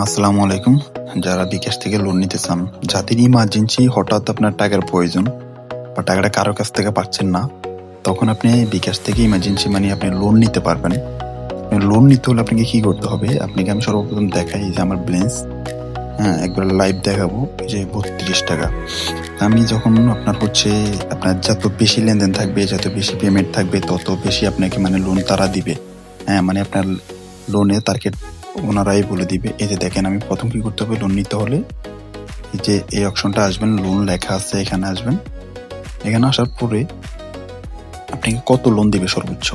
আসসালামু আলাইকুম। যারা বিকাশ থেকে লোন নিতে চান, যাদের ইমার্জেন্সি হঠাৎ আপনার টাকার প্রয়োজন বা টাকাটা কারো কাছ থেকে পাচ্ছেন না, তখন আপনি বিকাশ থেকে ইমার্জেন্সি মানি আপনি লোন নিতে পারবেন। লোন নিতে হলে আপনাকে কি করতে হবে? আপনাকে আমি সর্বপ্রথম দেখাই, এই যে আমার ব্যালেন্স, হ্যাঁ, একবার লাইভ দেখাবো। এই যে 32 টাকা। আমি যখন আপনার যত বেশি লেনদেন থাকবে, যত বেশি পেমেন্ট থাকবে, তত বেশি আপনাকে মানে লোন তারা দিবে। হ্যাঁ, মানে আপনার লোনের টার্গেট ওনারাই বলে দিবে। এই যে দেখেন, আমি প্রথম কি করতে হবে? লোন নিতে হলে এই যে এই অপশনটা আসবেন, লোন লেখা আছে, এখানে আসবেন। এখানে আসার পরে আপনাকে কত লোন দিবে সর্বোচ্চ,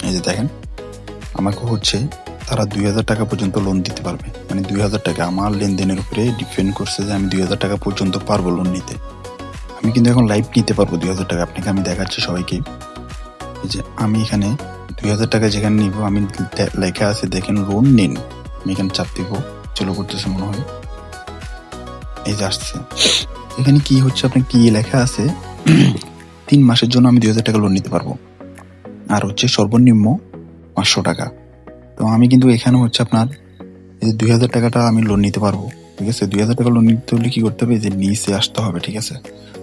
এই যে দেখেন, আমাকে তারা 2000 টাকা পর্যন্ত লোন দিতে পারবে। মানে 2000 টাকা আমার লেনদেনের উপরে ডিপেন্ড করছে যে আমি 2000 টাকা পর্যন্ত পারবো লোন নিতে। আমি কিন্তু এখন লাইভ নিতে পারবো 2000 টাকা। আপনাকে আমি দেখাচ্ছি সবাইকে। এই যে আমি এখানে 2000 টাকা যেখানে নিব, আমি লেখা আছে দেখেন, লোন নিন। আমি এখানে চাপ দিব, চলো করতেছে মনে হয়। এই যে আসছে, এখানে কি হচ্ছে, আপনার কি লেখা আছে, 3 মাসের জন্য আমি 2000 টাকা লোন নিতে পারবো, আর সর্বনিম্ন 500 টাকা। তো আমি কিন্তু এখানে আপনার এই 2000 টাকাটা আমি লোন নিতে পারবো, ঠিক আছে। 2000 টাকা লোন নিতে হলে কি করতে হবে? যে নিচে আসতে হবে, ঠিক আছে।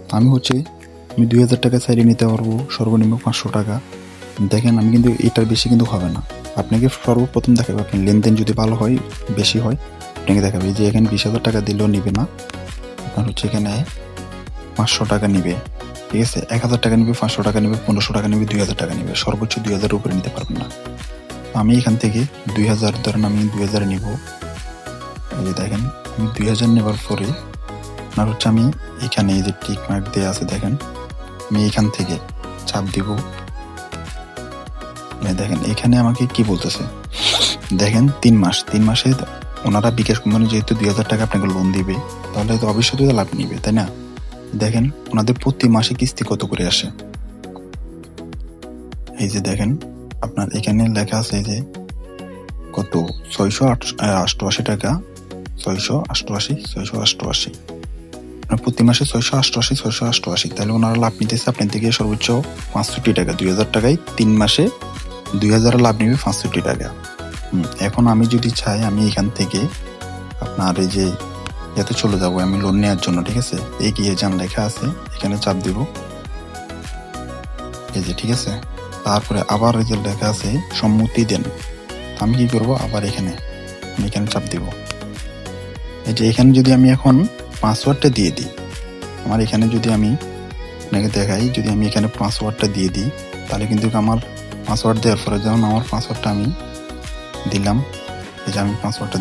তো আমি 2000 টাকা চাইলে নিতে পারবো, সর্বনিম্ন 500 টাকা। দেখেন, আমি কিন্তু এটার বেশি কিন্তু হবে না। আপনাকে সর্বপ্রথম দেখাবে, আপনার লেনদেন যদি ভালো হয়, বেশি হয়, আপনাকে দেখাবে যে এখানে 20,000 টাকা দিলেও নিবে না, আপনার এখানে 500 টাকা নিবে, ঠিক আছে। 1000 টাকা নিবে, 500 টাকা নিবে, 1500 টাকা নিবে, 2000 টাকা নিবে। সর্বোচ্চ 2000 উপরে নিতে পারবেন না। আমি এখান থেকে 2000, ধরেন আমি 2000 নিব। এই যে দেখেন, আমি 2000 নেবার পরে আপনার আমি এখানে এই যে টিক মার্ক দেওয়া আছে, দেখেন, আমি এখান থেকে চাপ দিব। দেখেন এখানে আমাকে কি বলতেছে, দেখেন 3 মাসে ওনারা বিকাশ কোম্পানি যেহেতু 2000 টাকা আপনাকে লোন দিবে, তাহলে তো অবশ্যই লাভ নিবে, তাই না? দেখেন ওনাদের প্রতি মাসে কিস্তি কত করে আসে। এই যে দেখেন, আপনার এখানে লেখা আছে যে কত, 688 টাকা, 688 প্রতি মাসে 688। তাহলে ওনারা লাভ নিতেছে আপনার থেকে সর্বোচ্চ 65 টাকা। 2000 টাকায় 3 মাসে 2000 লাভ নিবে 65 টাকা। এখন আমি যদি চাই, আমি এখান থেকে আপনার এই যে যাতে চলে যাবো আমি লোন নেওয়ার জন্য, ঠিক আছে। এগিয়ে যান লেখা আছে, এখানে চাপ দিব, এই যে, ঠিক আছে। তারপরে আবার এই যে লেখা আছে সম্মতি দেন। আমি কি করব? আবার আমি এখানে চাপ দিব। এই যে এখানে যদি আমি এখন পাসওয়ার্ডটা দিয়ে দিই, আমার এখানে যদি আমি আপনাকে দেখাই, যদি আমি এখানে পাসওয়ার্ডটা দিয়ে দিই, তাহলে কিন্তু আমার পাসওয়ার্ড দেওয়ার পরে, যেমন আমার পাসওয়ার্ডটা আমি দিলাম, এই যে আমি পাসওয়ার্ডটা